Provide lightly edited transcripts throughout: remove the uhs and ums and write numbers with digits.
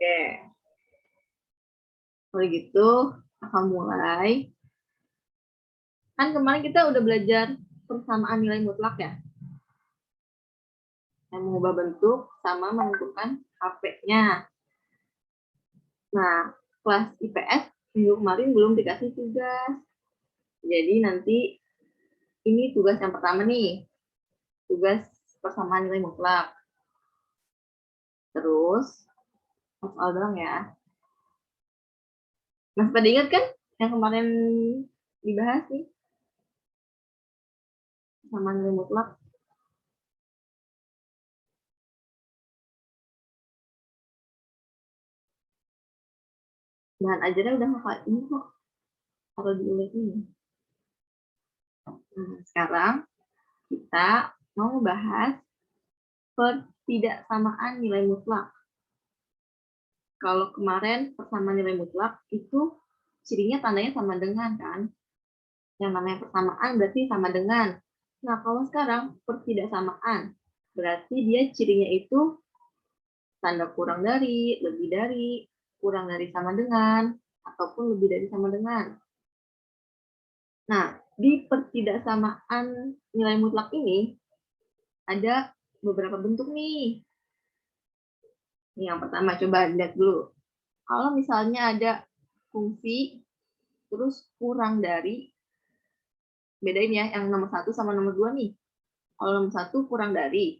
Oke. Kalau gitu, akan mulai. Kan kemarin kita udah belajar persamaan nilai mutlak ya. Yang mengubah bentuk sama menentukan HP-nya. Nah, kelas IPS minggu kemarin belum dikasih tugas. Jadi nanti ini tugas yang pertama nih. Tugas persamaan nilai mutlak. Terus, soal doang ya. Masih pada ingat kan yang kemarin dibahas nih? Persamaan nilai mutlak. Bahan ajarnya udah hafal ini kok. Kalau diulik ini. Nah, sekarang kita mau membahas pertidaksamaan nilai mutlak. Kalau kemarin persamaan nilai mutlak itu cirinya tandanya sama dengan kan. Yang namanya persamaan berarti sama dengan. Nah, kalau sekarang pertidaksamaan berarti dia cirinya itu tanda kurang dari, lebih dari, kurang dari sama dengan, ataupun lebih dari sama dengan. Nah, di pertidaksamaan nilai mutlak ini ada beberapa bentuk nih. Ini yang pertama, coba lihat dulu. Kalau misalnya ada fungsi, terus kurang dari, bedain ya, yang nomor 1 sama nomor 2 nih. Kalau nomor 1 kurang dari,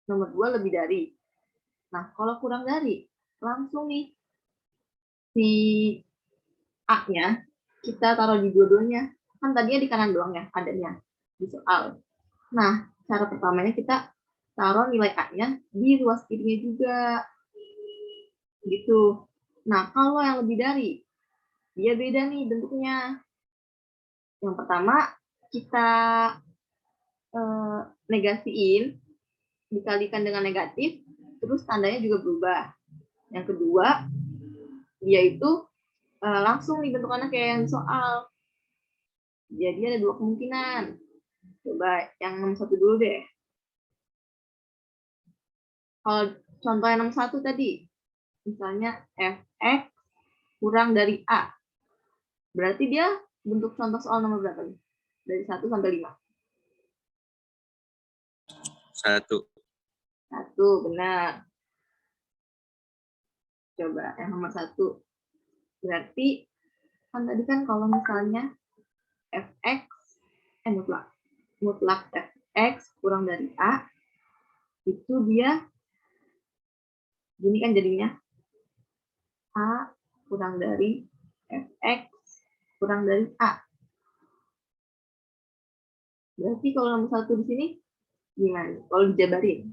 nomor 2 lebih dari. Nah, kalau kurang dari, langsung nih, si A-nya, kita taruh di dua-duanya. Kan tadinya di kanan doang ya, adanya di soal. Nah, cara pertamanya kita taruh nilai A-nya di ruas kirinya juga. Gitu. Nah, kalau yang lebih dari, dia beda nih bentuknya. Yang pertama, kita negasiin, dikalikan dengan negatif, terus tandanya juga berubah. Yang kedua, dia itu langsung nih bentukannya kayak yang soal. Jadi ada dua kemungkinan. Coba yang nomor 1 dulu deh. Kalau contoh yang nomor 1 tadi, misalnya fx kurang dari A. Berarti dia bentuk contoh soal nomor berapa nih? Dari 1 sampai 5. 1. 1, benar. Coba yang nomor 1. Berarti, kan tadi kan kalau misalnya fx, mutlak fx kurang dari A, itu dia, gini kan jadinya, A kurang dari fx kurang dari A. Berarti kalau nomor 1 di sini, gimana? Kalau dijabarin.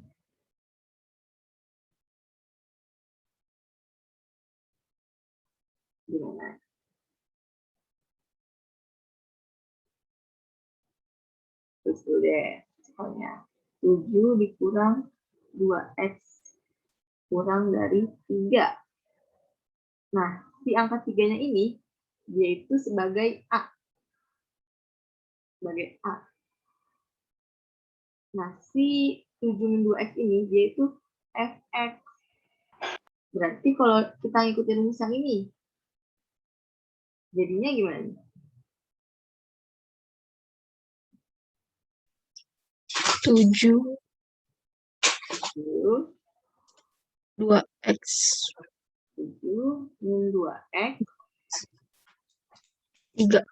Gimana? Terus dulu deh, soalnya 7 dikurang 2x kurang dari 3. Nah, si angka 3-nya ini, yaitu sebagai A. Sebagai A. Nah, si 7 2x ini, yaitu fx. Berarti kalau kita ngikutin rumus yang ini, jadinya gimana? 7 2x 7 min 2x 3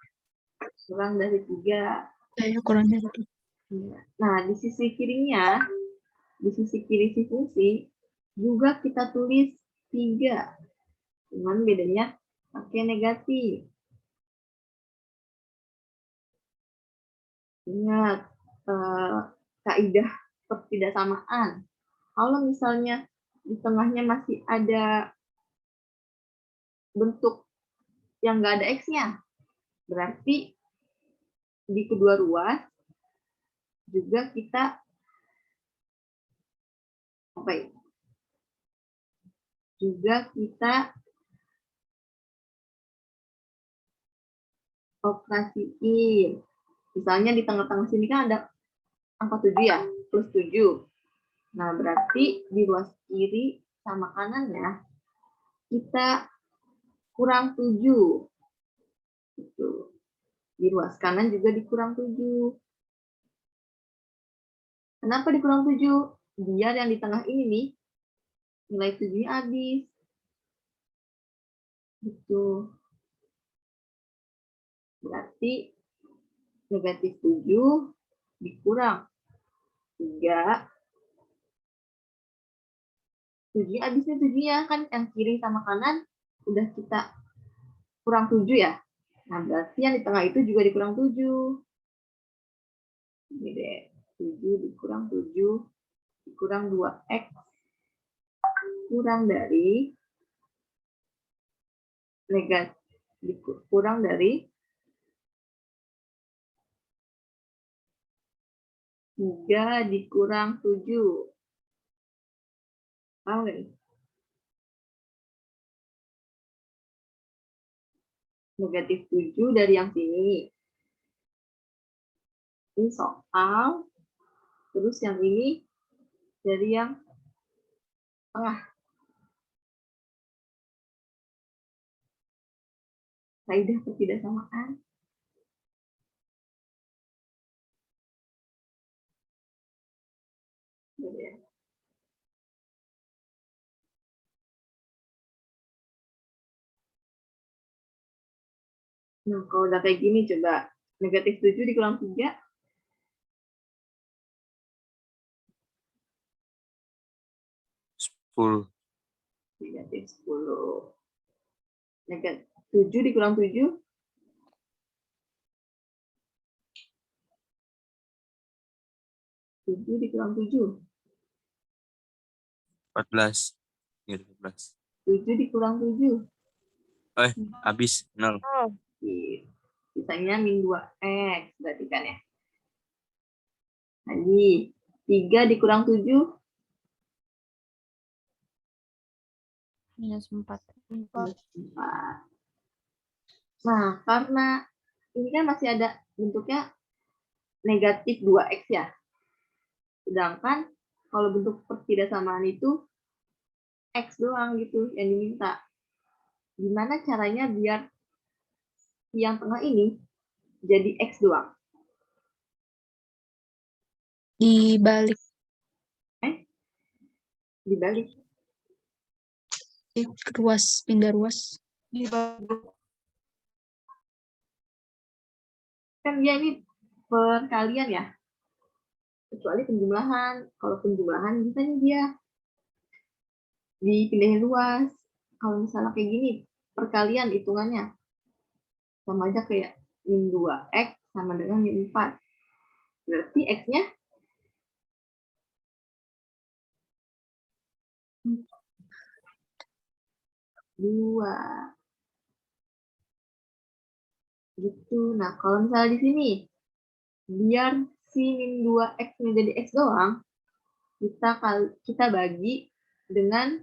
kurang dari 3. kurang dari 3. Nah, di sisi kirinya, di sisi kiri si fungsi, juga kita tulis 3. Cuman bedanya pakai negatif. Ingat, kaidah pertidaksamaan. Kalau misalnya di tengahnya masih ada bentuk yang nggak ada X-nya, berarti di kedua ruas juga kita operasiin. Misalnya di tengah-tengah sini kan ada angka 7 ya, plus 7. Nah, berarti di ruas kiri sama kanannya, kita kurang 7. Gitu. Di ruas kanan juga dikurang 7. Kenapa dikurang 7? Biar yang di tengah ini nih, nilai 7-nya habis. Gitu. Berarti negatif 7 dikurang 3. 7-nya habisnya 7-nya. Kan yang kiri sama kanan udah kita kurang 7 ya. Nah, berarti yang di tengah itu juga dikurang 7. Ini deh. 7 dikurang 7 dikurang 2x kurang dari negatif kurang dari 3 dikurang 7. Paham nggak nih? Negatif 7 dari yang sini. Ini soal. Terus yang ini dari yang tengah. Kaidah ketidaksamaan. Nah, kalau udah kayak gini, coba negatif 7 dikurang 3. 10. Negatif 10. Negatif 7 dikurang 7. 7 dikurang 7. 14. 14. 7 dikurang 7. Habis 0. Sisanya min 2x berarti kan ya. Lagi 3 dikurang 7. Minus 4. Nah, karena ini kan masih ada bentuknya negatif 2x ya. Sedangkan kalau bentuk ketidaksamaan itu x doang gitu yang diminta. Gimana caranya biar yang tengah ini jadi x doang? Dibalik. Dibalik. Ruas, pindah ruas. Kan dia ini perkalian ya. Kecuali penjumlahan. Kalau penjumlahan bisa nih dia dipindahin luas. Kalau misalnya kayak gini, perkalian hitungannya. Sama aja kayak min 2x sama dengan min 4. Berarti x-nya 2. Gitu. Nah, kalau misalnya di sini, biar si min 2x menjadi x doang, kita bagi dengan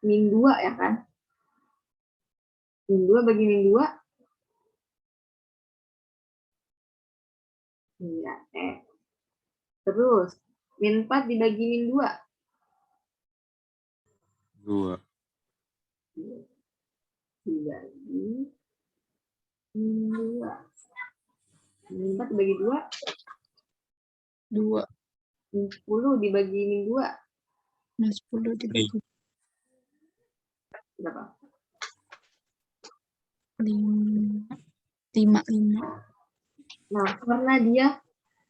min 2 ya kan? Min 2 bagi min 2. Iya, x. Terus, min 4 dibagi min 2. 2. Dibagi min 2. Min 4 dibagi 2. 2. Min 10 dibagi min 2. Minus 10 dibagi Berapa? 5. 5. Nah, karena dia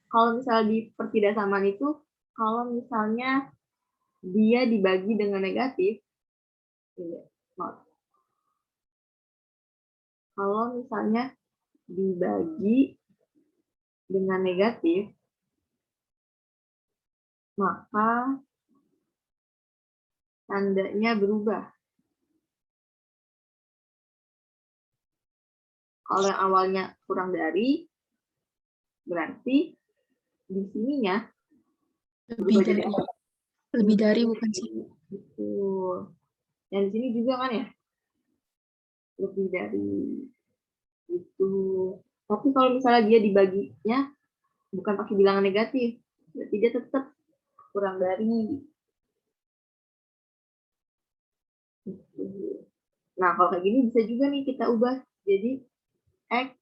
kalau misalnya di pertidaksamaan itu, kalau misalnya dia dibagi dengan negatif, kalau misalnya dibagi dengan negatif, maka tandanya berubah. Kalau yang awalnya kurang dari, berarti di sininya lebih dari bukan sih? Betul. Yang di sini juga kan ya? Lebih dari itu. Tapi kalau misalnya dia dibaginya bukan pakai bilangan negatif, berarti dia tetap kurang dari. Nah, kalau kayak gini bisa juga nih kita ubah jadi X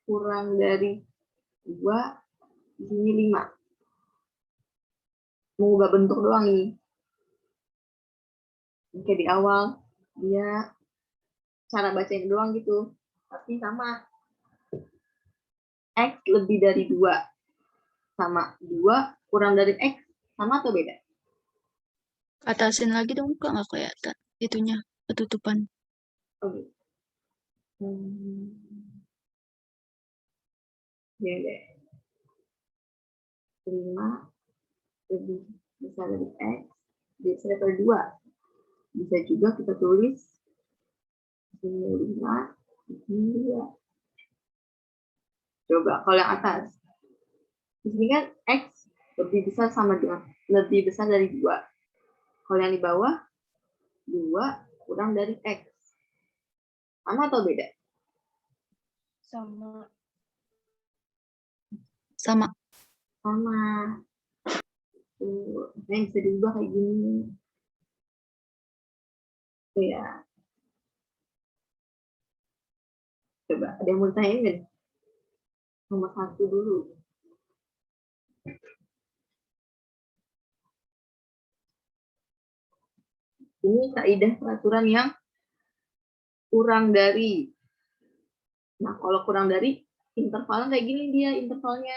kurang dari 2, di sini 5. Mengubah bentuk doang ini. Kayak di awal, dia cara bacanya doang gitu. Tapi sama. X lebih dari 2. Sama 2 kurang dari X. Sama atau beda? Atasin lagi dong, Kak, nggak kelihatan. Itunya, ketutupan. Oke. Ya deh. 5 lebih besar dari X. Bisa level 2. Bisa juga kita tulis ini 5, ini 2. Coba kalau yang atas. Di sini kan X lebih besar sama dengan lebih besar dari 2. Kalau yang di bawah 2 kurang dari X. Sama atau beda? Sama. Sama. Sama. Tuh, yang bisa diubah kayak gini. Tuh ya. Coba, ada yang mau tanyain nggak? Nomor 1 dulu. Ini kaidah peraturan yang kurang dari. Nah, kalau kurang dari, intervalnya kayak gini dia intervalnya.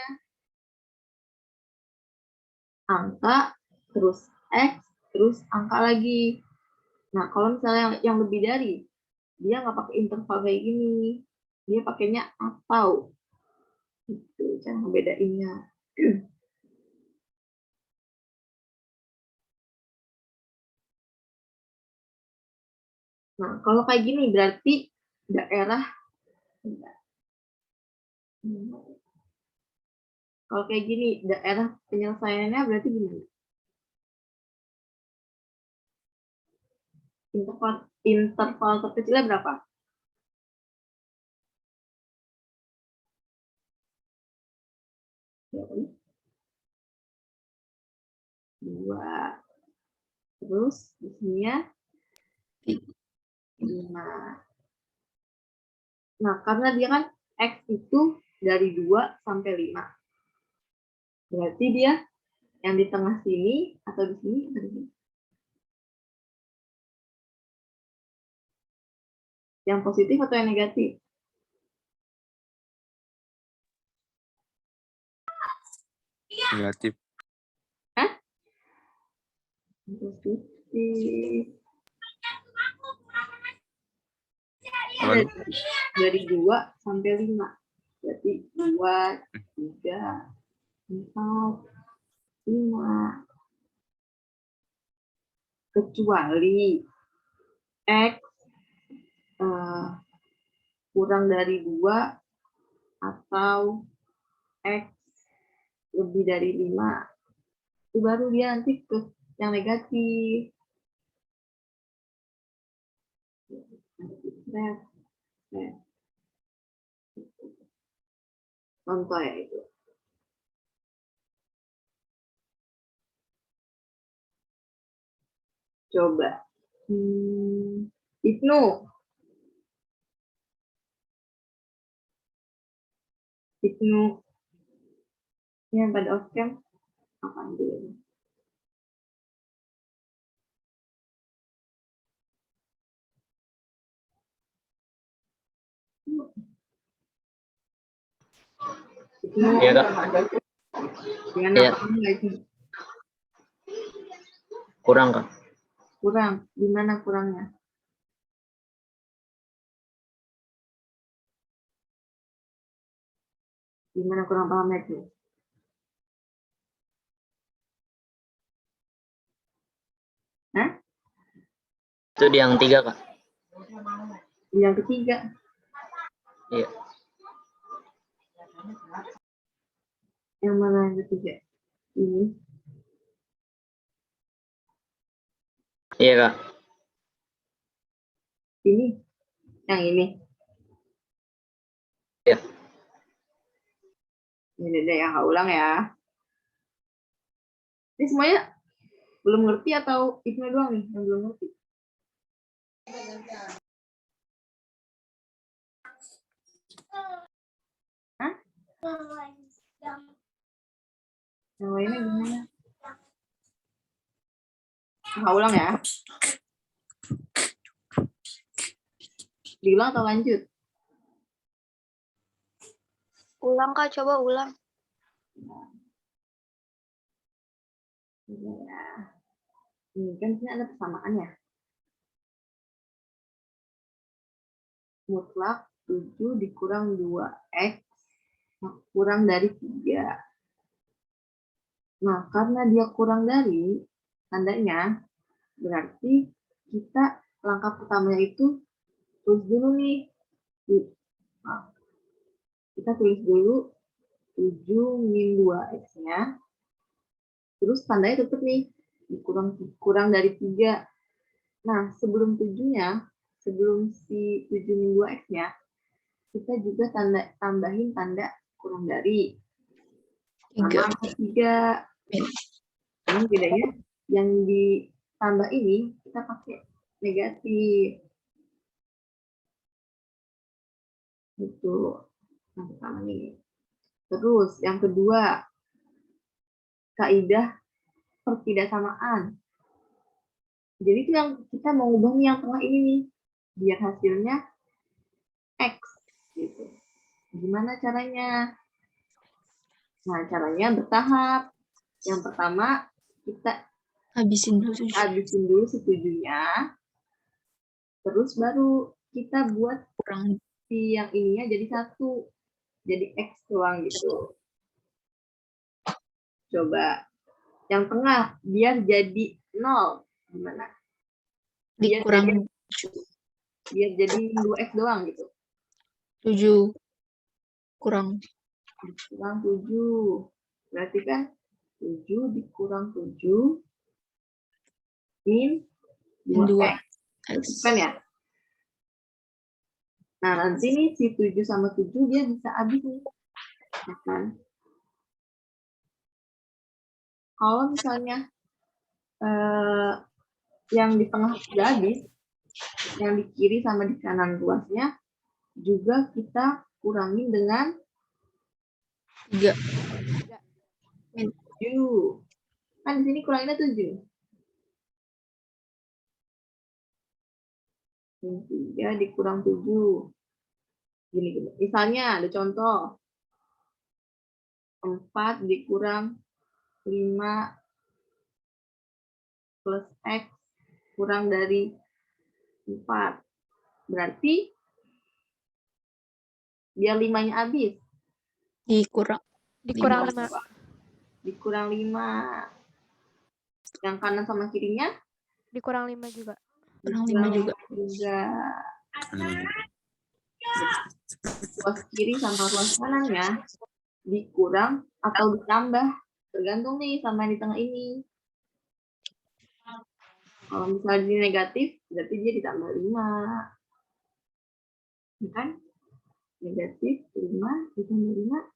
Angka, terus X, terus angka lagi. Nah, kalau misalnya yang lebih dari, dia nggak pakai interval kayak gini. Dia pakainya atau. Itu cara membedainnya. Nah, kalau kayak gini berarti daerah. Kalau kayak gini, daerah penyelesaiannya berarti gimana? Interval terkecilnya berapa? Dua. Terus di sini ya 5. Nah, karena dia kan X itu dari 2 sampai 5. Berarti dia yang di tengah sini atau di sini atau di sini? Yang positif atau yang negatif? Negatif. Hah? Positif. Dari 2 sampai 5. Berarti 2, 3, 4, 5. Kecuali X kurang dari 2 atau X lebih dari 5. Itu baru dia nanti ke yang negatif. Contoh ya itu. Coba. Ibnu. Ibnu. Ini yang pada off-cam. Apaan dulu? Iya, Kak. Gimana? Iya. Lagi? Kurang, Kak. Kurang. Gimana kurangnya? Gimana kurang pahamnya itu? Hah? Itu di yang 3, Kak. Yang ketiga. Iya. Yang mana yang ketiga? Ini. Iya, Kak. Ini. Yang ini. Iya. Ini deh yang ulang ya. Ini semuanya belum ngerti atau Ibnu doang nih yang belum ngerti? Yang lainnya gimana? Ulang ya. Diulang atau lanjut? Ulang Kak, coba ulang. Ya. Ini kan sini ada persamaan ya. Mutlak 7 dikurang 2x kurang dari 3. Nah, karena dia kurang dari, tandanya berarti kita langkah pertamanya itu tulis dulu nih. Nah, kita tulis dulu 7 min 2x-nya. Terus tandanya tetap nih, kurang dari 3. Nah, sebelum 7-nya, sebelum si 7 min 2x-nya, kita juga tambahin tanda kurang dari. Sama angka 3. Namun bedanya, yang ditambah ini, kita pakai negatif. Itu yang pertama nih. Terus, yang kedua, kaidah pertidaksamaan. Jadi itu yang kita mau ubah nih yang tengah ini nih, biar hasilnya X. Gitu. Gimana caranya? Nah, caranya bertahap. Yang pertama, kita Habisin dulu. habisin dulu si 7-nya. Terus baru kita buat Kurang. si yang ininya jadi 1. Jadi X doang gitu. Coba. Yang tengah, biar jadi 0. Gimana? Dikurang Biar jadi 2X doang gitu. 7. Kurang. Kurang 7. Berarti kan 7 dikurang 7 min 2X. X. Kan ya? Nah, nanti nih si 7 sama 7 dia bisa habis nih. Ya kan? Kalau misalnya yang di tengah sudah habis, yang di kiri sama di kanan luasnya juga kita kurangin dengan 3. 7. Kan di sini kuranginnya 7. 3 dikurang 7. Gini. Misalnya ada contoh. 4 dikurang 5 plus X kurang dari 4. Berarti biar 5-nya habis. Dikurang 5. Dikurang 5. Yang kanan sama kirinya? Dikurang 5 juga. Kurang 5 juga. Ruas kiri sama ruas kanannya dikurang atau ditambah. Tergantung nih sama yang di tengah ini. Kalau misalnya ini negatif, berarti dia ditambah 5. Ya kan? Negatif 5 ditambah 5.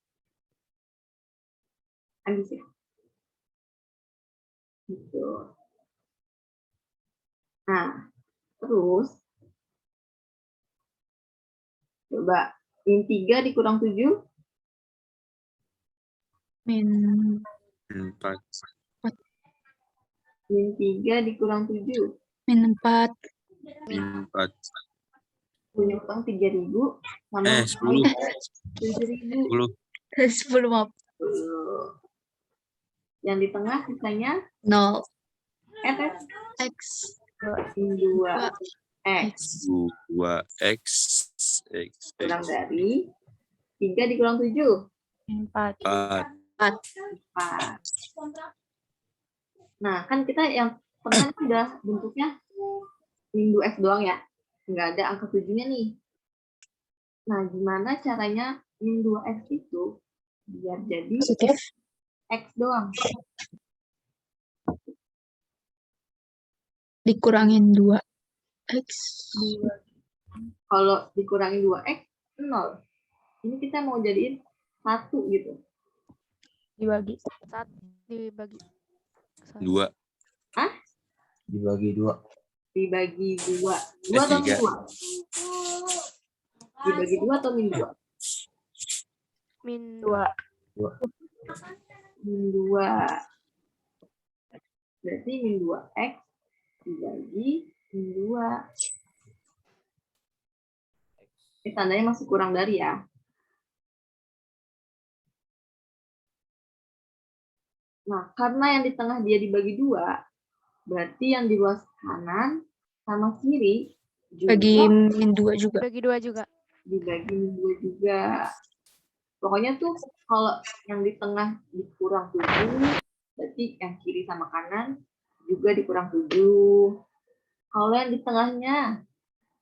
Habis ya? Gitu. Nah, terus coba min 3 dikurang 7. Min 4. Min 3 dikurang 7. Min 4. Min 4. Punya utang 3.000 sama 10. 7.000. 10 maaf. Yang di tengah sisanya 0. X. X. Min 2 X 2X. X. kurang dari 3 dikurang 7. 4. 4. 4. Nah, kan kita yang tengah udah bentuknya min 2X doang ya. Nggak ada angka 7-nya nih. Nah, gimana caranya min 2X itu biar jadi Positif. X doang? Dikurangin 2X. Kalau dikurangin 2X, 0. Ini kita mau jadiin 1 gitu. Dibagi. 1 dibagi. 2. Hah? Dibagi 2. Dibagi 2. 2 atau min 2? Dibagi 2 atau min 2? min 2. Min 2. Berarti min 2x dibagi min 2. Ini tandanya masih kurang dari ya. Nah, karena yang di tengah dia dibagi 2, berarti yang di luar kanan sama kiri juga Bagi min 2 juga. bagi 2 juga. dibagi min 2 juga. Pokoknya tuh kalau yang di tengah dikurang 7, berarti yang kiri sama kanan juga dikurang 7. Kalau yang di tengahnya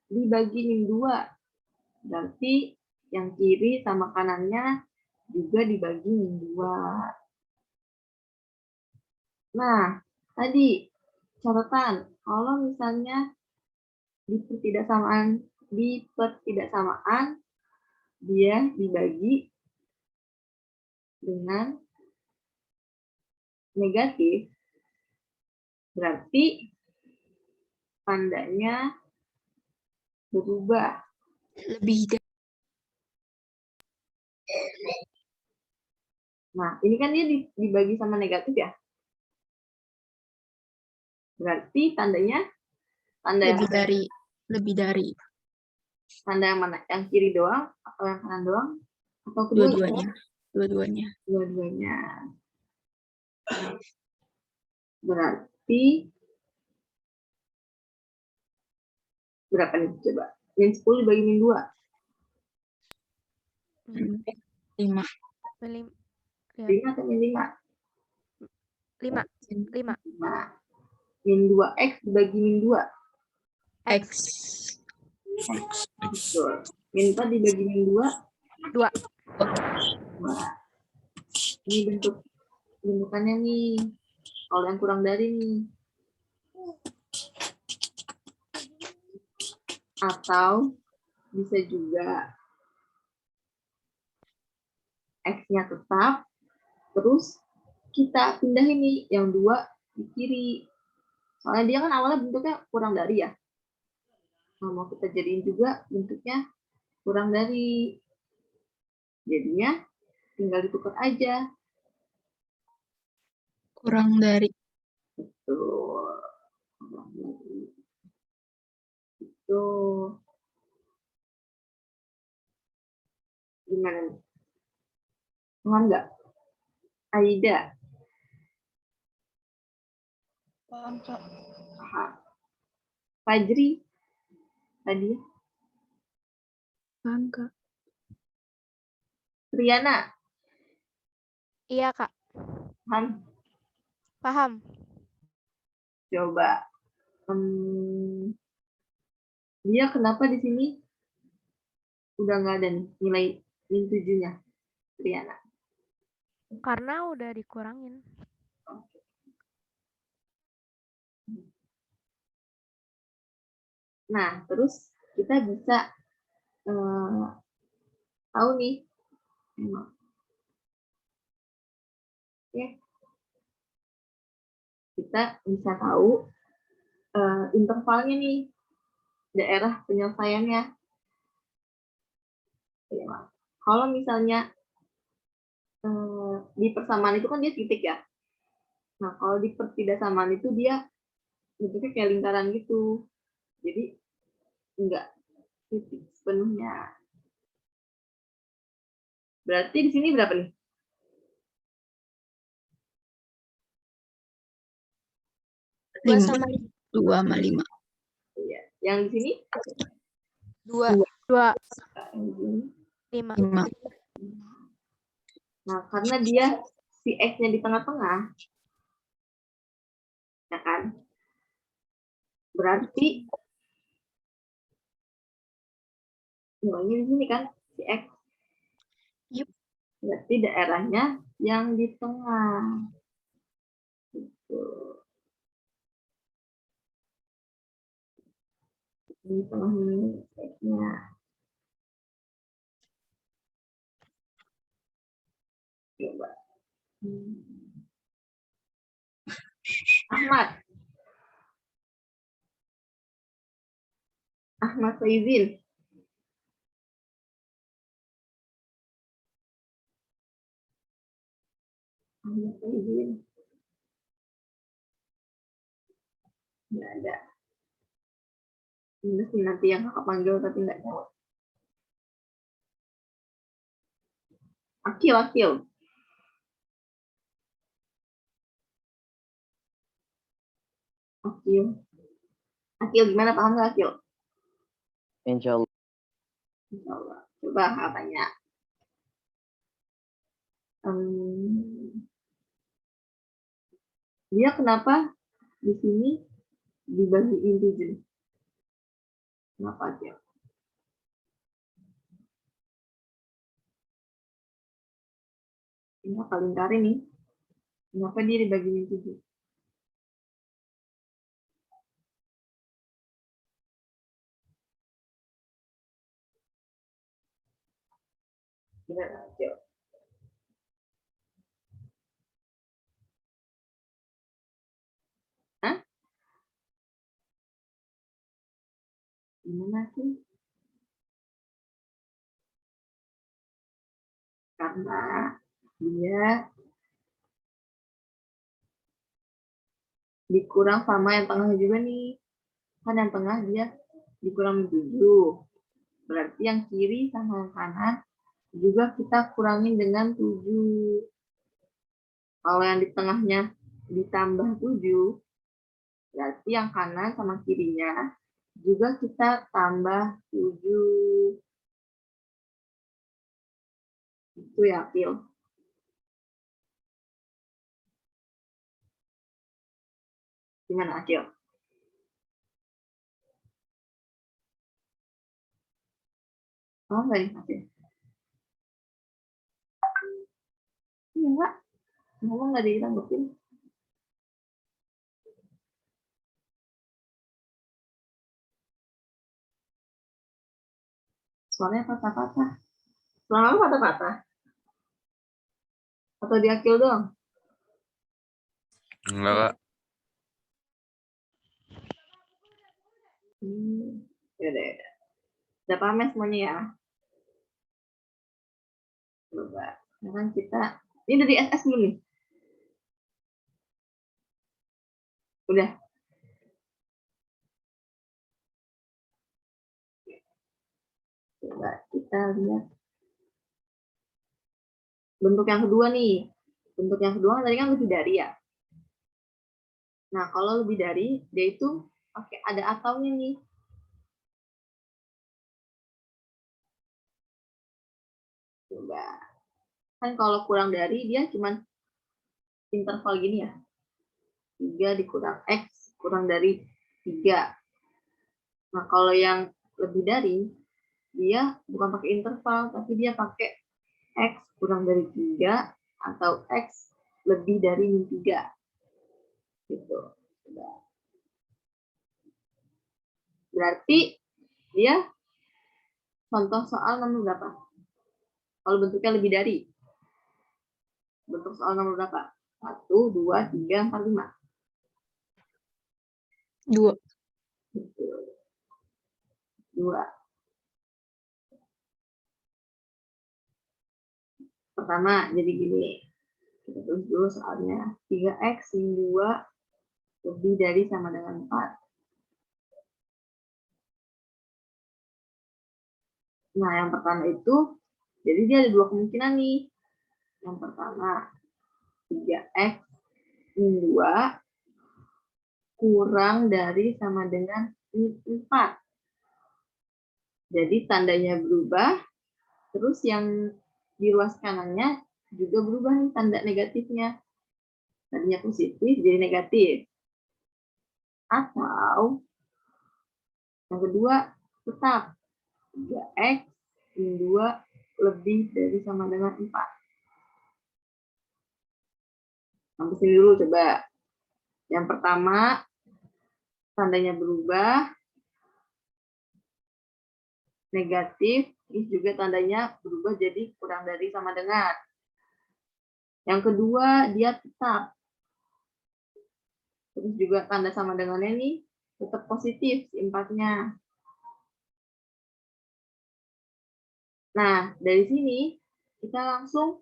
dibagi min 2, berarti yang kiri sama kanannya juga dibagi min 2. Nah, tadi catatan, kalau misalnya di pertidaksamaan dia dibagi dengan negatif, berarti tandanya berubah. Lebih dari. Nah, ini kan dia dibagi sama negatif ya. Berarti tandanya tanda yang Lebih dari. Lebih dari. tanda yang mana? Yang kiri doang atau yang kanan doang? Atau kedua? Dua-duanya. Dua-duanya. Dua-duanya. Berarti berapa nih? Coba. Min 10 dibagi min 2. 5. Min 5 atau min 5? 5. 5. 5. Min 2x dibagi min 2. X. Betul. Min 4 dibagi min 2. 2. Nah, ini bentukannya nih. Kalau yang kurang dari nih. Atau bisa juga X-nya tetap, terus kita pindahin nih yang 2 di kiri. Soalnya dia kan awalnya bentuknya kurang dari ya. Nah, mau kita jadiin juga bentuknya kurang dari. Jadinya tinggal ditukar aja. Kurang dari. Tuh. Tuh. Gimana nih? Paham nggak? Aida. Paham, Kak. Paham. Fajri. Tadi. Paham, Kak. Triana. Iya, Kak. Paham? Paham. Coba. Dia kenapa di sini udah nggak ada nih nilai min 7-nya, Triana? Karena udah dikurangin. Nah, terus kita bisa tahu nih, oke, kita bisa tahu intervalnya nih, daerah penyelesaiannya. Ya, kalau misalnya di persamaan itu kan dia titik ya. Nah, kalau di pertidaksamaan itu dia bentuknya kayak lingkaran gitu. Jadi enggak titik sepenuhnya. Berarti di sini berapa nih? 2 sama 5. Iya. Yang di sini? 2. 2. Yang di sini. 5. 5. Nah, karena dia si X-nya di tengah-tengah, ya kan? Berarti nilainya di sini kan, si X. Yup. Berarti daerahnya yang di tengah. Gitu. Di tengah ini X-nya. Coba. Ahmad Faizin. Nggak ada. Ini sih nanti yang kakak panggil tapi nggak jawab. Akil. Akil gimana, paham nggak Akil? Insya Allah. Insya Allah. Coba kakak tanya. Dia kenapa di sini dibagiin 7? Kenapa Akil? Ini kakak lingkarin nih. Kenapa dia dibagiin 7? Gimana Akil? Hah? Gimana sih? Karena dia dikurang sama yang tengah juga nih. Kan yang tengah dia dikurang 7. Berarti yang kiri sama yang kanan juga kita kurangin dengan 7. Kalau yang di tengahnya ditambah 7, berarti yang kanan sama kirinya juga kita tambah 7. Itu ya, Pil. Gimana, Akil? Oh, enggak nih, Akil? Iya, enggak. Ngomong nggak ditanggapi. Soalnya patah-patah. Selama patah-patah. Atau di Akil doang? Enggak, Kak. Ya udah. Udah paham ya semuanya ya? Coba. Sekarang kita... Ini udah di SS belum nih? Udah. Coba kita lihat. Bentuk yang kedua nih. Bentuk yang kedua tadi kan lebih dari ya. Nah, kalau lebih dari, dia itu pakai ada ataunya nih. Coba. Kan kalau kurang dari, dia cuman interval gini ya. 3 dikurang X, kurang dari 3. Nah, kalau yang lebih dari, dia bukan pakai interval, tapi dia pakai X kurang dari 3 atau X lebih dari 3. Gitu. Berarti dia contoh soal nomor berapa? Kalau bentuknya lebih dari. Bentuk soal nomor berapa? 1, 2, 3, 4, 5. 2. 2. Pertama, jadi gini. Kita tulis dulu soalnya. 3X min 2 lebih dari sama dengan 4. Nah, yang pertama itu, jadi dia ada 2 kemungkinan nih. Yang pertama, 3X min 2 kurang dari sama dengan 4. Jadi tandanya berubah, terus yang di ruas kanannya juga berubah nih tanda negatifnya. Tadinya positif jadi negatif. Atau yang kedua tetap 3X min 2 lebih dari sama dengan 4. Sampai sini dulu coba. Yang pertama tandanya berubah, negatif, terus juga tandanya berubah jadi kurang dari sama dengan. Yang kedua dia tetap. Terus juga tanda sama dengannya nih tetap positif si 4-nya. Nah, dari sini kita langsung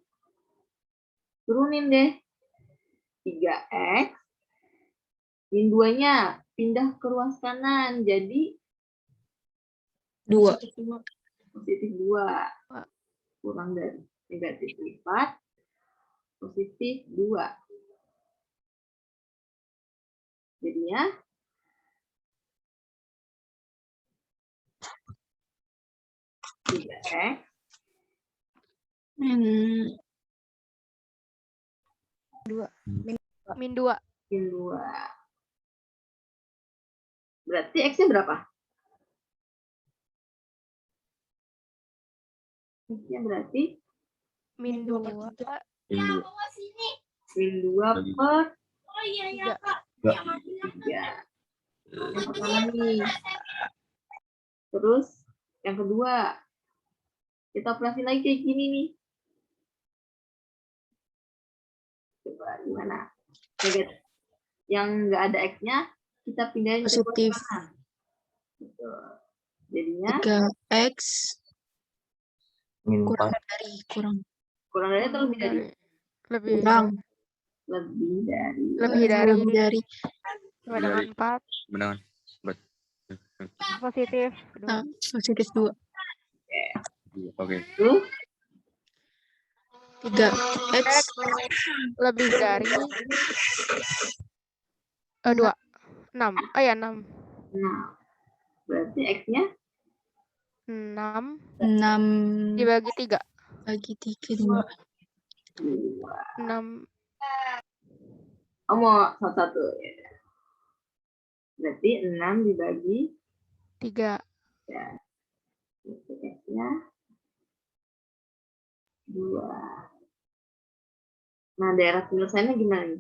turunin deh 3x. Min 2-nya pindah ke ruas kanan. Jadi 2. positif 2. Kurang dari negatif 4. Positif 2. Jadinya X Min 2. min 2. Berarti X-nya berapa? X-nya berarti Min 2. min 2 per 3. 3. Yang pertama nih. Terus yang kedua. Kita operasi lagi kayak gini nih. Coba gimana? Negatif. Yang nggak ada X-nya, kita pindahin ke Positif. ruas kanan. Betul. Jadinya 3x Min kurang 4. dari kurang kurang dari atau lebih dari? kurang Lebih dari. lebih dari Sama dengan 4. Menangan. Positif 2. positif 2. Oke. Terus 3x Lebih dari 2. 6. Oh ya 6. nah, berarti X-nya 6 6 dibagi 3. bagi 3 2. 6. Oh, mau satu-satu. Ya. Berarti 6 dibagi 3. ya. X-nya 2. Nah, daerah penyelesaiannya gimana nih?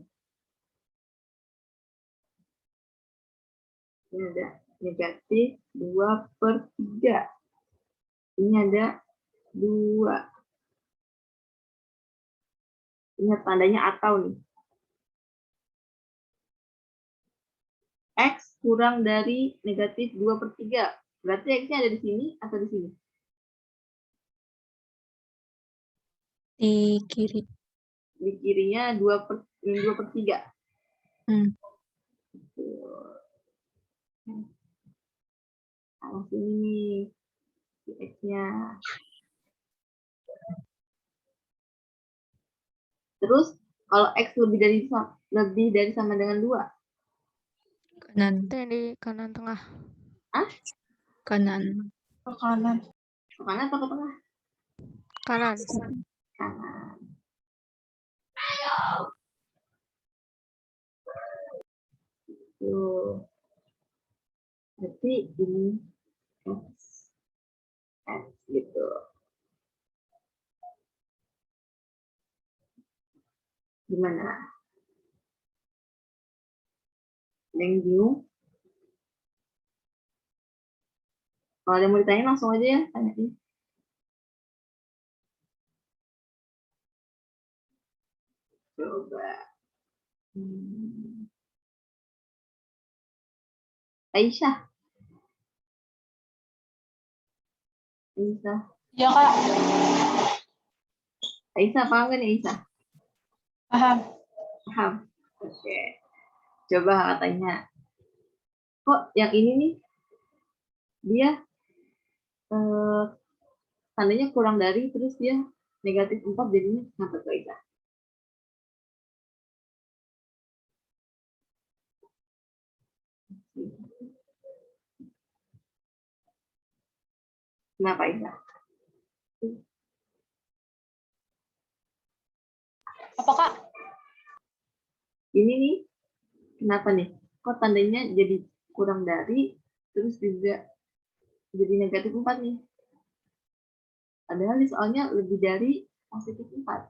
Ini ada negatif 2 per 3. Ini ada 2. Ingat tandanya atau nih. X kurang dari negatif 2 per 3. Berarti X-nya ada di sini atau di sini? Di kiri. Di kirinya 2 per 3. Kalau sini di X-nya. Terus kalau X lebih dari sama dengan 2. Kanan. Itu yang di kanan tengah. Kanan. Ke kanan atau ke tengah? Kanan. Kanan. Tuh. Berarti ini X gitu. Gimana? Ada yang bingung? Kalau ada yang mau ditanya langsung aja ya, tanyain. Coba. Aisyah. Ya, Kak. Aisyah, paham kan Aisyah? Paham. Paham. Oke. Coba tanya. Kok yang ini nih, dia tandanya kurang dari, terus dia negatif 4, jadinya kenapa tuh Aisyah? Kenapa Aisyah? Apa, Kak? Ini nih, kenapa nih? Kok tandanya jadi kurang dari, terus juga jadi negatif 4 nih? Padahal nih soalnya lebih dari positif 4.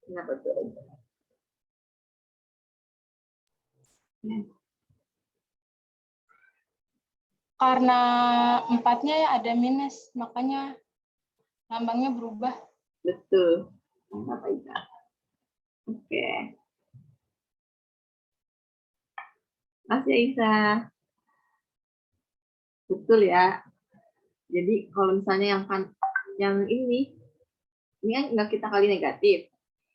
Kenapa tuh? Karena 4-nya ya ada minus, makanya lambangnya berubah. Betul. Kenapa itu? Oke. Masih Aisyah. Betul ya. Jadi kalau misalnya yang ini Ini kan nggak kita kali negatif.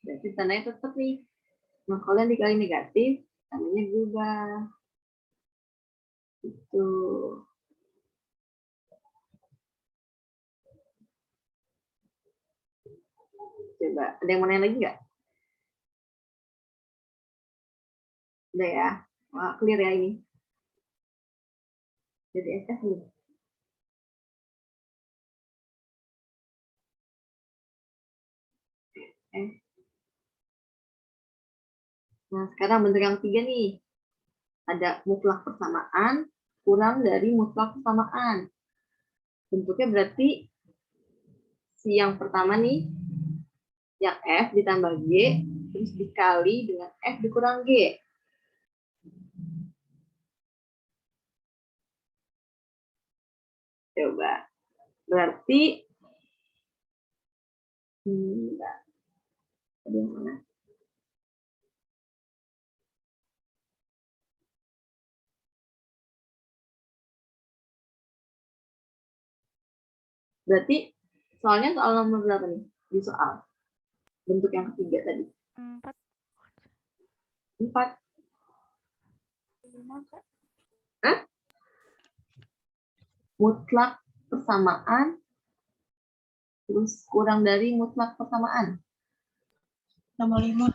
Berarti tandanya tetap nih. Nah, kalau yang dikali negatif, tandanya berubah. Itu. Coba, ada yang mau nanya lagi nggak? Udah ya? Wah, clear ya ini. Jadi SS nih. Nah, sekarang bentuk yang ketiga nih. Ada mutlak persamaan kurang dari mutlak persamaan. Bentuknya berarti si yang pertama nih, yang F ditambah G, terus dikali dengan F dikurang G. Coba. Berarti, ada yang mana? Berarti soalnya soal nomor berapa nih? Di soal. Bentuk yang ketiga tadi. 4. 4. Hah? Mutlak persamaan terus kurang dari mutlak persamaan. Nomor 5.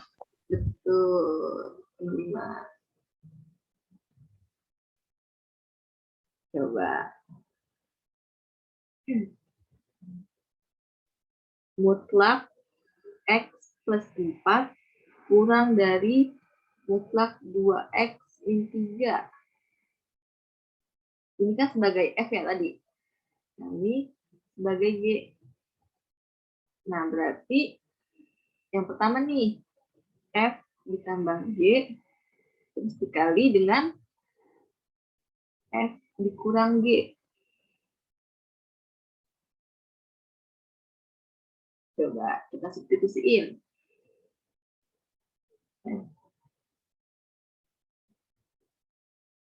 Betul. 5. Coba. Mutlak X plus 4 kurang dari mutlak 2X min 3. Ini kan sebagai F ya tadi. Nah, ini sebagai G. Nah, berarti yang pertama nih, F ditambah G, terus dikali dengan F dikurang G. Coba kita substitusiin.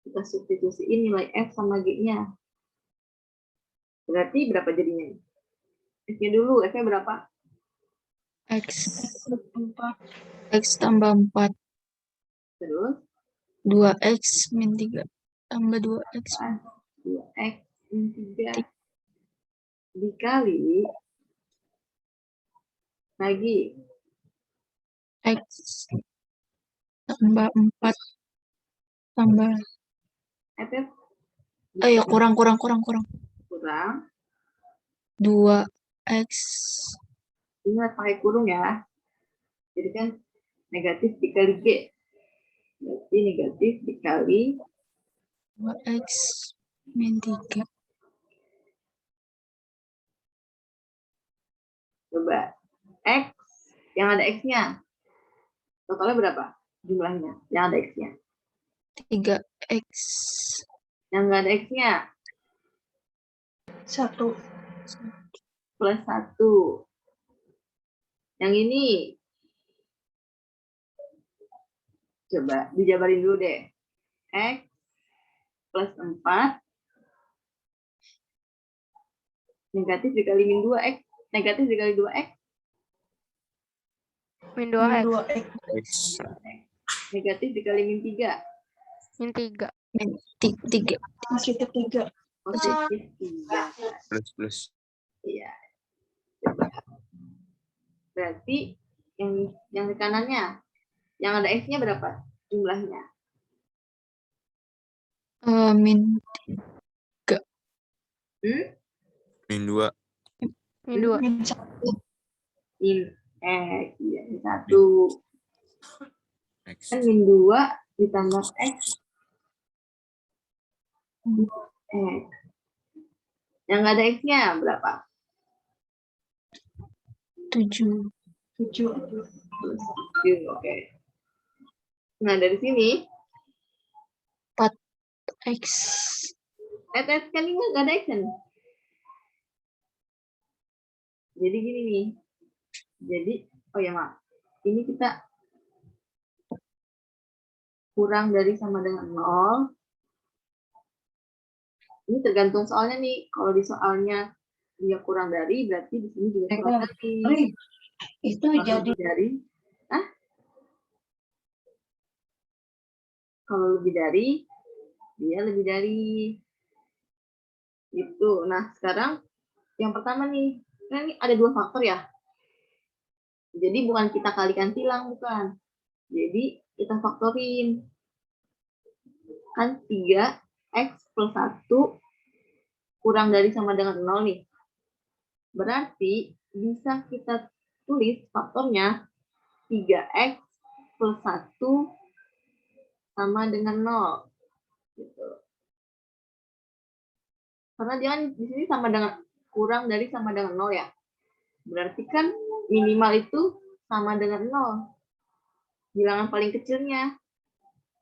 Kita substitusiin nilai F sama G-nya. Berarti berapa jadinya? F-nya dulu, F-nya berapa? X. X tambah 4. Terus 2X min 3. Tambah 2X. 2X min 3 dikali lagi X tambah 4. Tambah. F Ayo, kurang. kurang 2X. ingat pakai kurung ya, jadi kan negatif dikali G, berarti negatif dikali 2X min 3. coba X yang ada X-nya totalnya berapa jumlahnya yang ada X-nya, 3X. yang nggak ada X-nya 1. plus 1. Yang ini coba dijabarin dulu deh. X plus 4 negatif dikali min 2X, negatif dikali 2X, Min 2X. X. negatif dikali min 3, Min 3. Min 3. Positif 3. positif 3. Plus. Iya. Coba. Berarti yang di kanannya, yang ada X-nya berapa jumlahnya? Min Min 2. Min 2. Min X, iya, min 1. X. Kan min 2 ditambah X. X. Yang nggak ada X-nya berapa? 7. 7. Oke. Nah, dari sini 4X. X kan ini nggak ada X kan? Jadi gini nih. Jadi, oh ya maaf. Ini kita kurang dari sama dengan 0. Ini tergantung soalnya nih. Kalau di soalnya dia kurang dari, berarti di sini juga kurang dari. Itu Kalau jadi lebih dari, kalau lebih dari, dia lebih dari. Gitu. Nah, sekarang yang pertama nih, kan ini ada 2 faktor ya. Jadi bukan kita kalikan tilang, bukan. Jadi kita faktorin. Kan 3x plus 1 kurang dari sama dengan 0 nih. Berarti bisa kita tulis faktornya 3x plus 1 sama dengan 0. Gitu. Karena dia kan di sini sama dengan kurang dari sama dengan 0 ya. Berarti kan minimal itu sama dengan 0. Bilangan paling kecilnya.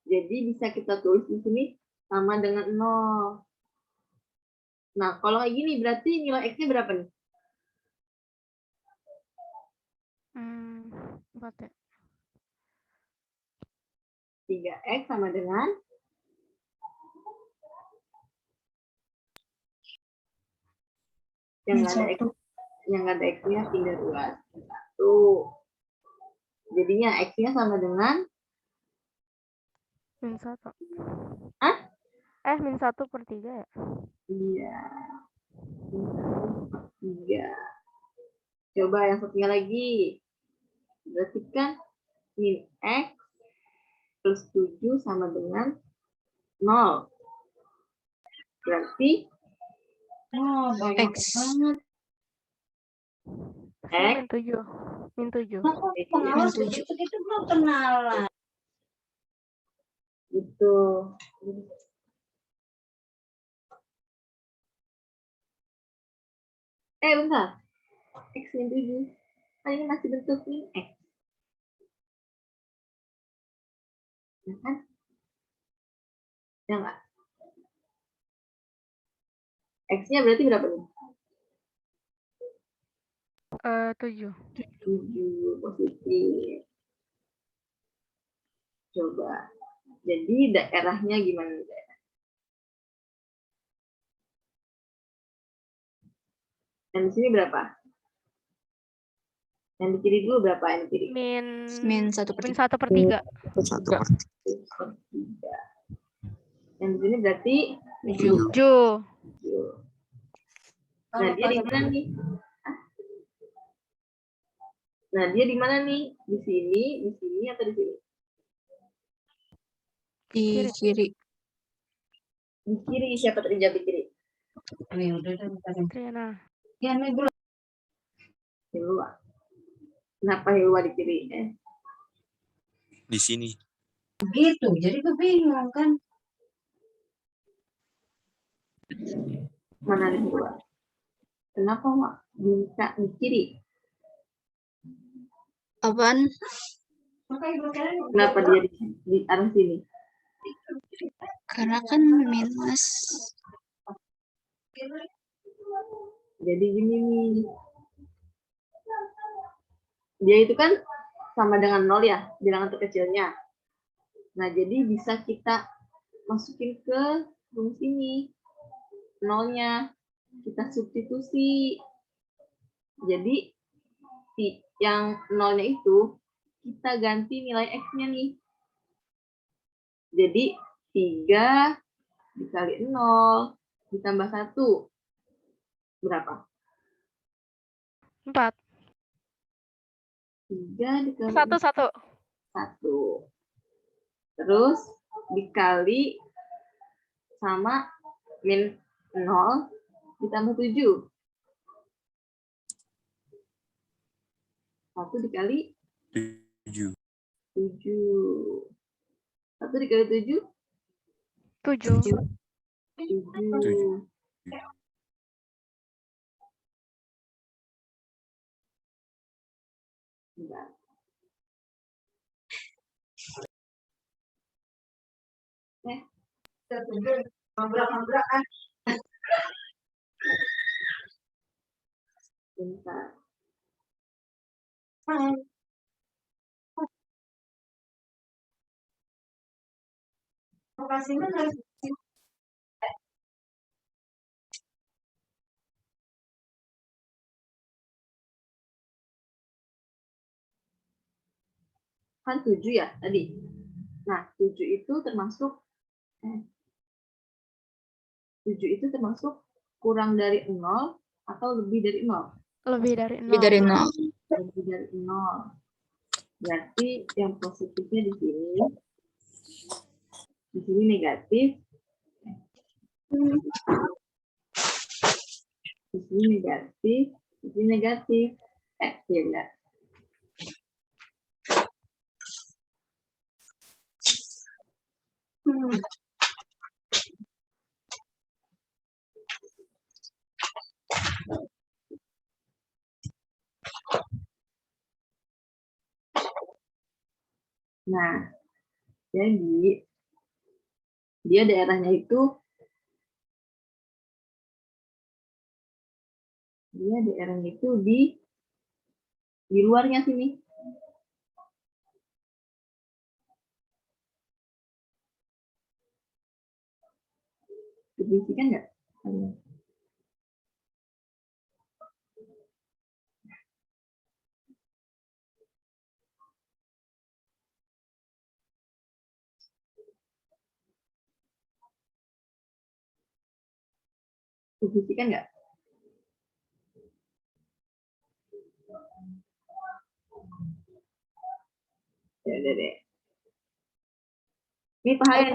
Jadi bisa kita tulis di sini sama dengan 0. Nah, kalau kayak gini berarti nilai X-nya berapa nih? 4 ya. 3x sama dengan yang nggak ada X, yang nggak ada X-nya tinggal 2, 1. Jadinya X-nya sama dengan -1. Hah? -1/3 ya? Iya. 3. Coba yang satunya lagi. Berarti kan min X plus 7 sama dengan 0. Berarti banyak X. banget. Saya X -7. Pengawas Min 7. itu belum kenalan. itu. Bentar. X min 7. Kan ini masih bentuk min X. Ya kan? Ya nggak? X-nya berarti berapa nih? 7. 7 positif. Coba. Jadi daerahnya gimana nih? Yang di sini berapa? Yang di kiri dulu berapa yang di kiri? Min 1/3. -1/3. 1/3. Yang di sini berarti 7. 7. 7. Nah, dia di mana nih? Nah, dia di mana nih? Di sini atau di sini? Di kiri. Di kiri, siapa tadi jawab di kiri? Triana. Ya, ini dulu. Hilwa. Kenapa Hilwa di kiri? Di sini. Gitu, jadi gue bingung kan. Mana nih Hilwa? Kenapa Mak bisa di kiri? Apaan? Kenapa dia di arah sini? Karena kan minus. Jadi gini nih. Dia itu kan sama dengan 0 ya, bilangan terkecilnya. Nah, jadi bisa kita masukin ke rumus ini. 0-nya. Kita substitusi. Jadi, yang 0-nya itu, kita ganti nilai X-nya nih. Jadi, 3 dikali 0 ditambah 1. Berapa? 4. 3 dikali 1. 1. Terus dikali sama min 0 ditambah 7. 1 dikali 7. 7. 1 dikali 7? 7. 7. Bentar. Bentar. Makasih kan 7 ya tadi. Nah, 7 itu termasuk 7 itu termasuk kurang dari 0 atau lebih dari 0? Lebih dari Lebih 0. dari 0. Lebih dari 0. Berarti yang positifnya di sini. Di sini negatif. Di sini negatif. Di sini negatif. Ya enggak. Nah, jadi dia daerahnya itu di luarnya sini. Signifikan nggak? Signifikan nggak? Ya udah deh. Ini paham?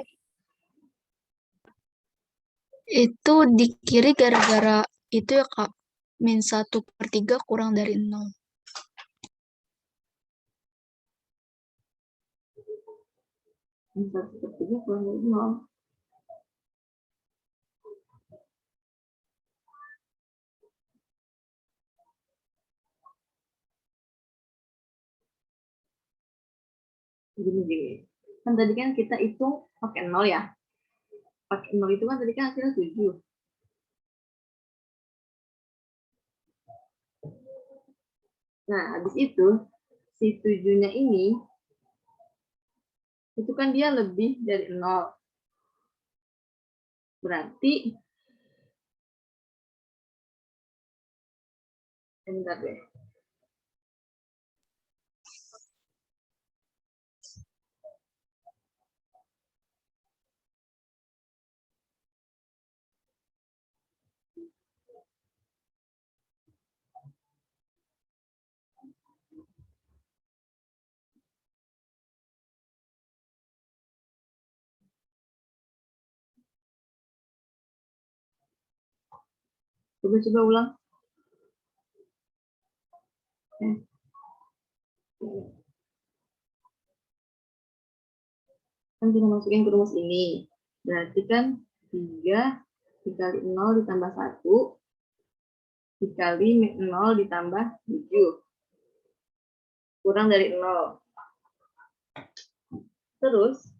Itu di kiri gara-gara itu ya Kak. -1/3 kurang dari 0. Min 1/3 kurang dari 0. Gini. Kan tadi kan kita hitung pakai 0 ya. Pakai 0 itu kan tadi kan hasilnya 7. Nah, habis itu si 7-nya ini itu kan dia lebih dari 0. Berarti bentar deh. Coba ulang. Kan kita masukin ke rumus ini. Berarti kan 3 dikali 0 ditambah 1 dikali 0 ditambah 7. Kurang dari 0. Terus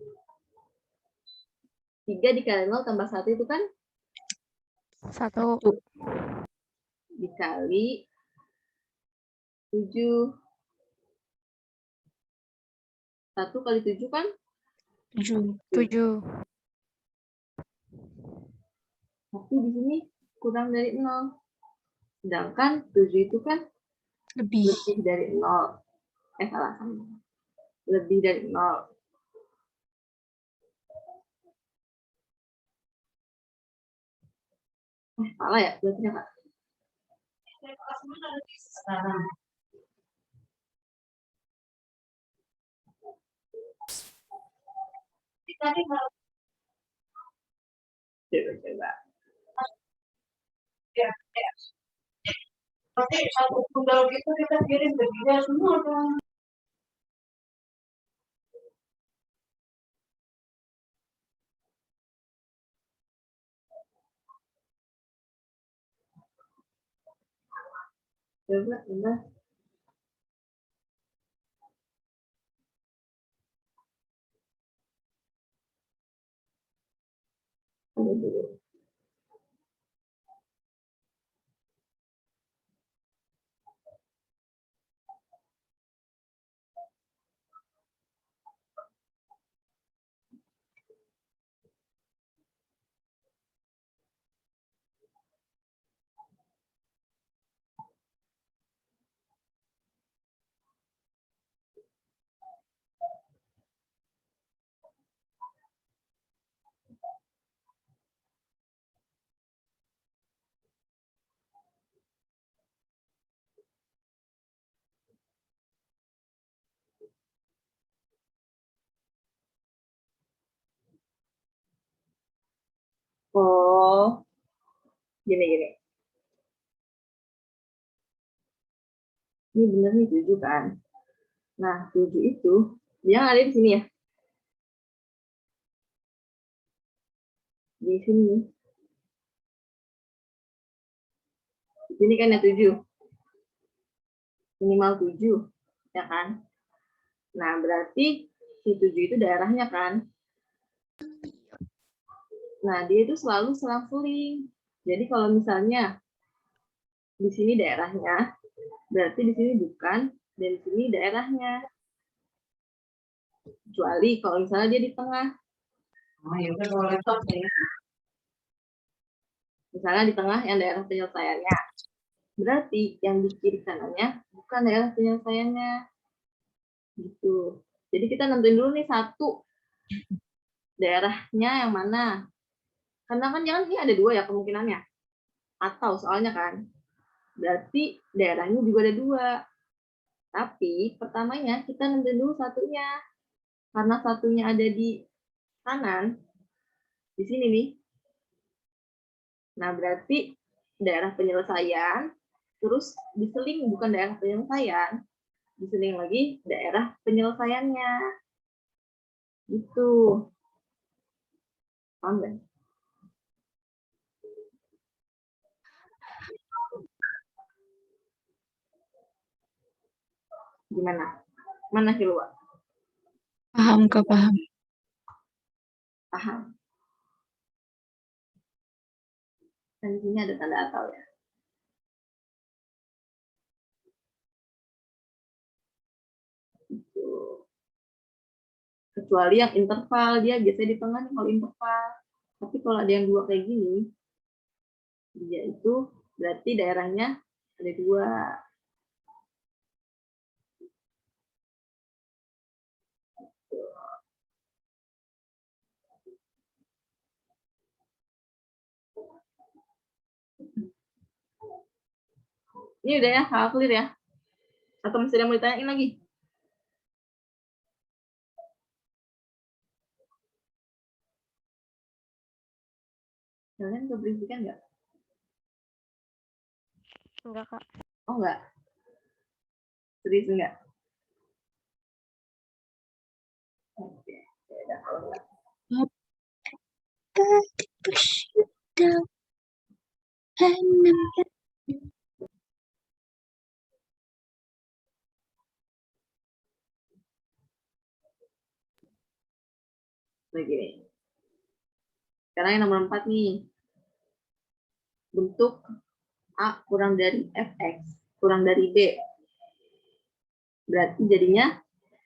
3 dikali 0 tambah 1 itu kan 1. dikali 7. 1 kali 7 kan 7. 7. tapi di sini kurang dari 0. Sedangkan 7 itu kan Lebih. lebih dari 0. Salah. Lebih dari 0. Salah ya? Berarti ya, Kak? Coba. Tapi satu tunggal gitu kita kirim ke dia semua dong. Coba, bentar. Tunggu dulu. Gini. Ini bener nih 7 kan. Nah, 7 itu dia ada di sini ya. Di sini. Di sini kan ya 7. Minimal 7, ya kan? Nah, berarti si 7 itu daerahnya kan. Nah, dia itu selalu selang-seling. Jadi kalau misalnya di sini daerahnya, berarti di sini bukan, dan di sini daerahnya. Kecuali kalau misalnya dia di tengah. Oh, ya udah kalau laptop ya. Misalnya di tengah yang daerah penyelesaiannya. Berarti yang di kiri kanannya bukan daerah penyelesaiannya. Gitu. Jadi kita nentuin dulu nih satu daerahnya yang mana. Karena kan jangan ini ada 2 ya kemungkinannya. Atau soalnya kan. Berarti daerahnya juga ada 2. Tapi pertamanya kita nentuin dulu satunya. Karena satunya ada di kanan. Di sini nih. Nah, berarti daerah penyelesaian. Terus diseling bukan daerah penyelesaian. Diseling lagi daerah penyelesaiannya. Gitu. Paham nggak? Gimana? Mana keluar? Paham, Kak, paham. Paham. Dan di sini ada tanda atau ya. Gitu. Kecuali yang interval, dia biasanya di tengah nih kalau interval. Tapi kalau ada yang 2 kayak gini, dia itu berarti daerahnya ada 2. Ini udah ya, hal clear ya? Atau masih ada yang mau ditanyain lagi? Kalian keberisikan nggak? Enggak, Kak. Oh nggak? Serius nggak? Oke. Ya udah, kalau nggak. Begini. Sekarang yang nomor 4 nih. Bentuk A kurang dari Fx kurang dari B. Berarti jadinya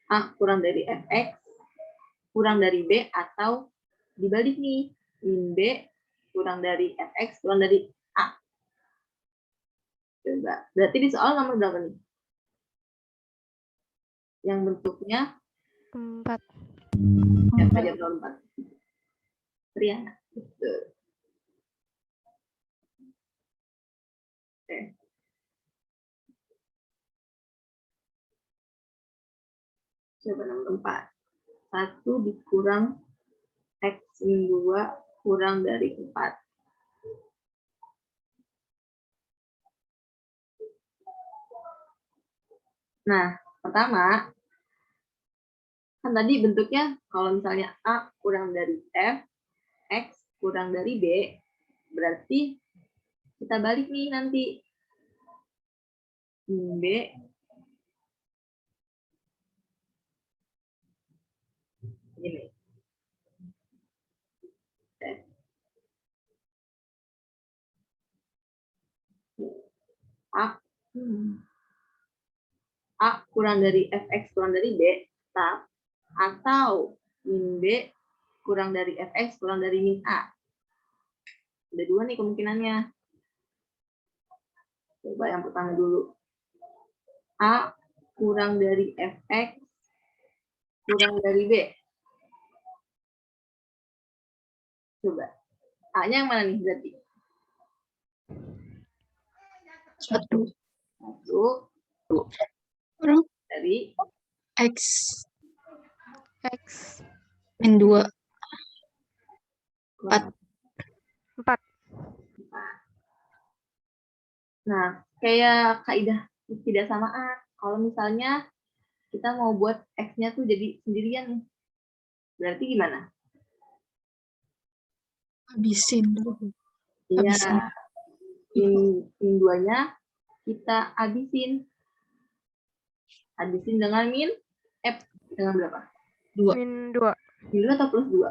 A kurang dari Fx kurang dari B atau dibalik nih. Min B kurang dari Fx kurang dari A. Coba. Berarti di soal nomor berapa nih? Yang bentuknya 4. F aja nomor 4. Triana. Betul. Oke. Coba nomor 4. 1 dikurang X min 2 kurang dari 4. Nah, pertama, kan tadi bentuknya kalau misalnya A kurang dari F, X kurang dari B, berarti kita balik nih nanti. Min B gini. A kurang dari Fx kurang dari B, tetap. Atau min B kurang dari Fx kurang dari min A. Ada 2 nih kemungkinannya. Coba yang pertama dulu. A kurang dari Fx kurang dari B. Coba. A-nya yang mana nih berarti? 1 1 kurang dari X X. min 2. kurang 4. Nah, kayak kaidah ketidaksamaan. Kalau misalnya kita mau buat X-nya tuh jadi sendirian nih. Berarti gimana? Habisin dulu. Iya, Habisin. min 2-nya kita habisin. Habisin dengan min F dengan berapa? 2. Min 2. Min 2 atau plus 2?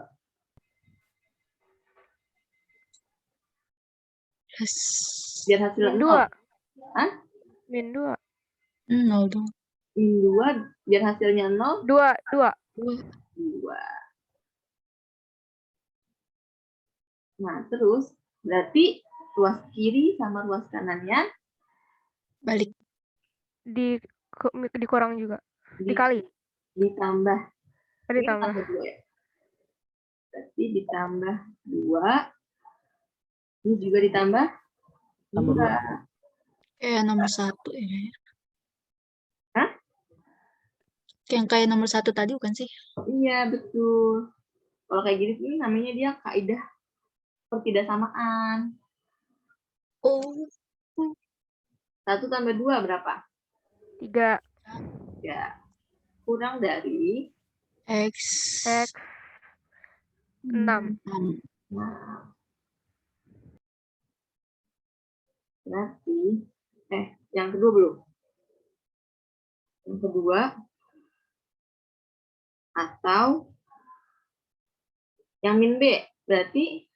Yes. Biar hasilnya Min 0. 2. Hah? Min 2. 0 dong. Min 2 biar hasilnya 0. 2. 2. 2. Nah, terus berarti ruas kiri sama ruas kanannya Balik. Dikurang juga. Dikali. ditambah. Ini Ditambah. tambah 2 ya. Berarti ditambah 2. Ini juga ditambah Tambah 2. Kayak nomor 1 ya. Hah? Yang kayak nomor 1 tadi bukan sih? Iya, betul. Kalau kayak gini ini namanya dia kaidah pertidaksamaan. Oh. 1 tambah 2 berapa? 3. 3. Kurang dari X. X. 6. 6. Nah, berarti yang kedua belum. Yang kedua atau yang min B berarti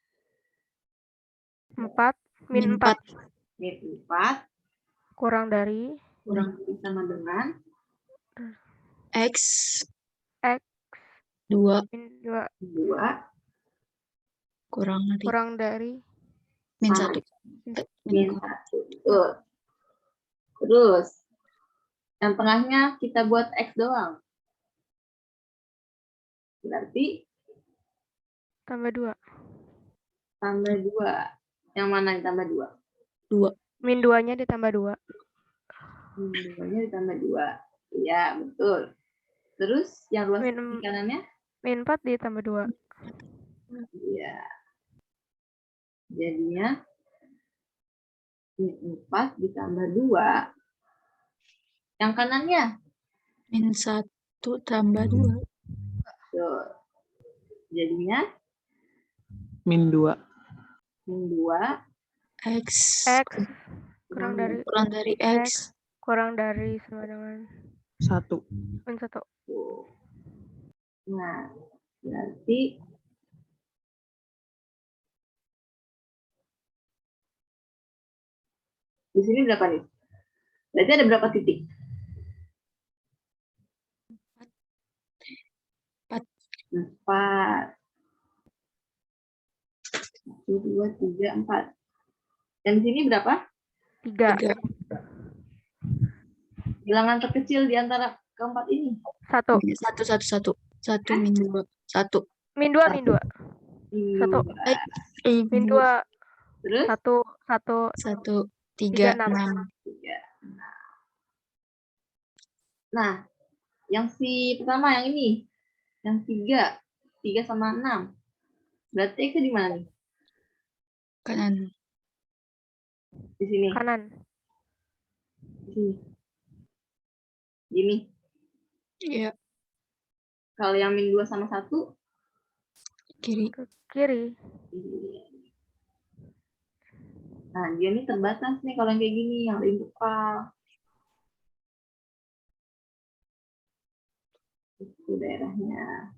4. Min 4. min 4 Kurang dari kurang lebih sama dengan X. X. 2. Min 2. 2 Kurang dari min sama 1. min 1. Betul. Terus yang tengahnya kita buat X doang. Berarti Tambah 2. tambah 2. Yang mana ditambah 2? 2. Min 2-nya ditambah 2. Min 2-nya ditambah 2. Iya, betul. Terus yang ruas Min kanannya? Min 4 ditambah 2. Iya. Jadinya min 4 ditambah 2. Yang kanannya? Min 1 tambah 2. Tuh. Jadinya min 2. min 2 X. X. Kurang dari X. kurang dari sama dengan 1. min 1. Nah, berarti di sini berapa nih? Berarti ada berapa titik? 4. 1, 2, 3, 4. Dan di sini berapa? 3. 3. Bilangan terkecil di antara keempat ini. 1. 1 min 2. 1. Min 2. Min 2. 1. Min 2. Terus 1. 1, 3, 3, 6. 6. 3. Nah, yang si pertama yang ini, yang 3 sama 6. Berarti X di mana nih? Kanan. Di sini. Kanan. Di sini. Gini. Iya. Kalau yang min 2 sama 1, Kiri. Kiri. nah dia nih terbatas nih kalau yang kayak gini, yang ada integral. Itu daerahnya.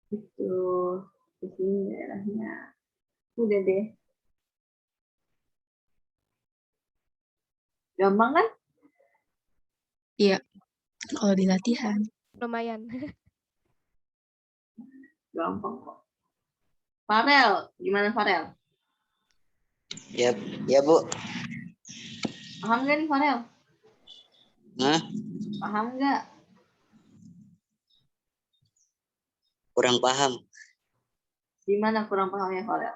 Itu di sini daerahnya. Udah deh. Gampang kan? Iya. Kalau di latihan. Lumayan. Gampang kok. Farel, gimana Farel? Ya, ya Bu. Paham nggak nih Farel? Hah? Paham nggak? Kurang paham. Gimana kurang pahamnya Farel?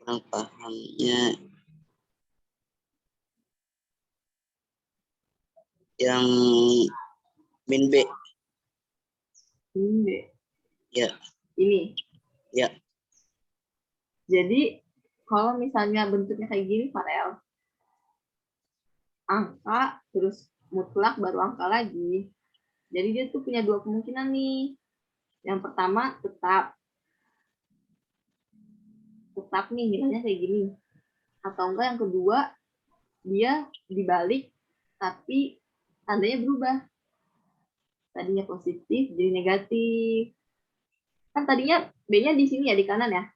Kurang pahamnya yang min B. Ini. Ya. Ini. Ya. Jadi kalau misalnya bentuknya kayak gini, Farel, angka terus mutlak baru angka lagi. Jadi dia tuh punya dua kemungkinan nih. Yang pertama tetap nih nilainya kayak gini. Atau enggak yang kedua dia dibalik tapi tandanya berubah. Tadinya positif jadi negatif. Kan tadinya B-nya di sini ya, di kanan ya.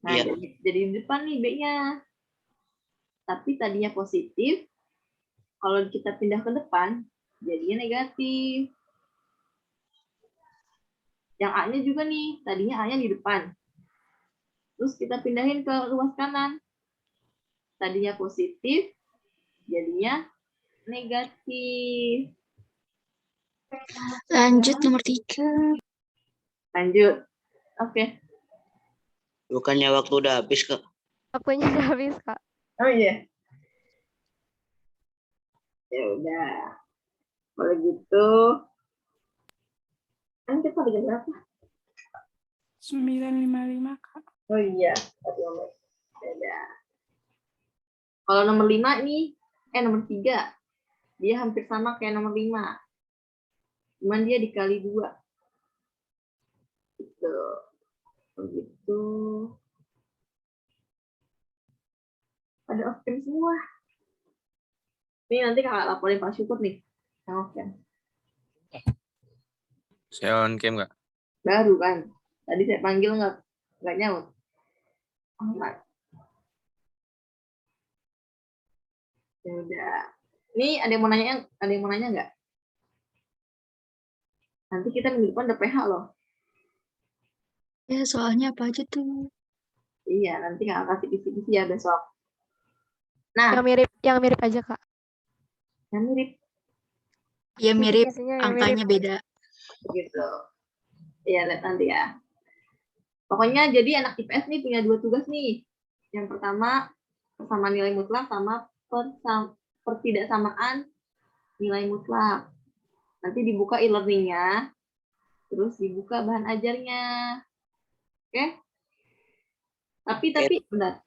Nah, Iya. jadi di depan nih B-nya. Tapi tadinya positif, kalau kita pindah ke depan, jadinya negatif. Yang A-nya juga nih, tadinya A-nya di depan. Terus kita pindahin ke ruas kanan. Tadinya positif, jadinya negatif. Lanjut nomor 3. Lanjut. Oke. Bukannya waktu udah habis, Kak? Waktunya udah habis, Kak. Oh iya. Ya udah. Kalau gitu, kan kita udah jam berapa? 9.55, Kak. Oh iya. Beda. Kalau nomor 5 nih, nomor 3. Dia hampir sama kayak nomor 5. Cuman dia dikali 2. Gitu. Begitu. Pada off-cam semua. Ini nanti kakak laporin Pak Syukur nih. Yang off-cam. Saya on cam nggak? Baru kan. Tadi saya panggil nggak nyaut. Amat. Ya udah. Ini ada yang mau nanya nggak? Nanti kita minggu depan ada PH loh. Ya, soalnya apa aja tuh? Iya, nanti kakak kasih kisi-kisi ya besok. Nah, Yang mirip aja, Kak. yang mirip Ya mirip, Kisi-kisinya yang angkanya beda. begitu. Iya, lihat nanti ya. Pokoknya jadi anak IPS nih punya 2 tugas nih. Yang pertama, persamaan nilai mutlak sama pertidaksamaan nilai mutlak. Nanti dibuka e-learning-nya, terus dibuka bahan ajarnya. Oke? Tapi bentar.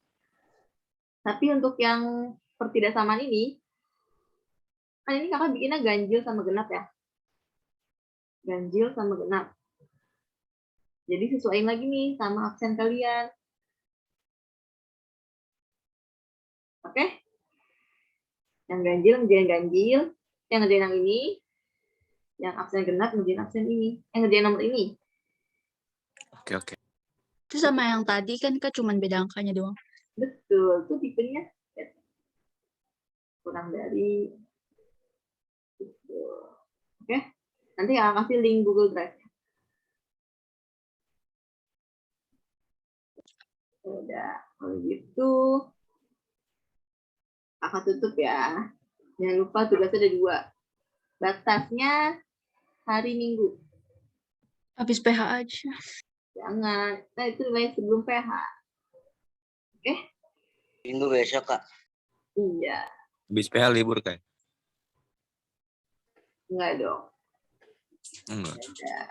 Tapi untuk yang pertidaksamaan ini, kan ini kakak bikinnya ganjil sama genap ya. Ganjil sama genap. Jadi sesuaiin lagi nih sama absen kalian. Oke? Yang ganjil ngerjain ganjil, yang ngerjain yang ini, yang absen genap ngerjain absen ini, yang ngerjain nomor ini. Oke. Itu sama yang tadi kan Kak, cuman beda angkanya doang. Betul, itu tipenya kurang dari itu. Oke? Nanti kakak kasih link Google Drive. Udah, kalau gitu kakak tutup ya. Jangan lupa tugasnya ada 2. Batasnya hari Minggu. Habis PH aja. Jangan. Nah, itu nilai sebelum PH. Oke? Minggu besok, Kak. Iya. Habis PH libur kan? Enggak dong. Enggak. Udah.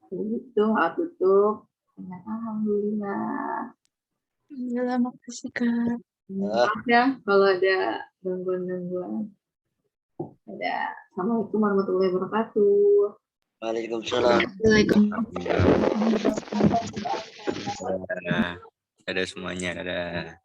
Begitu, tutup. Alhamdulillah. Alhamdulillah, makasih Kak. Maaf ya kalau ada gangguan-gangguan. Ada. Assalamualaikum warahmatullahi wabarakatuh. Waalaikumsalam. Waalaikumsalam. Dadah semuanya, dadah.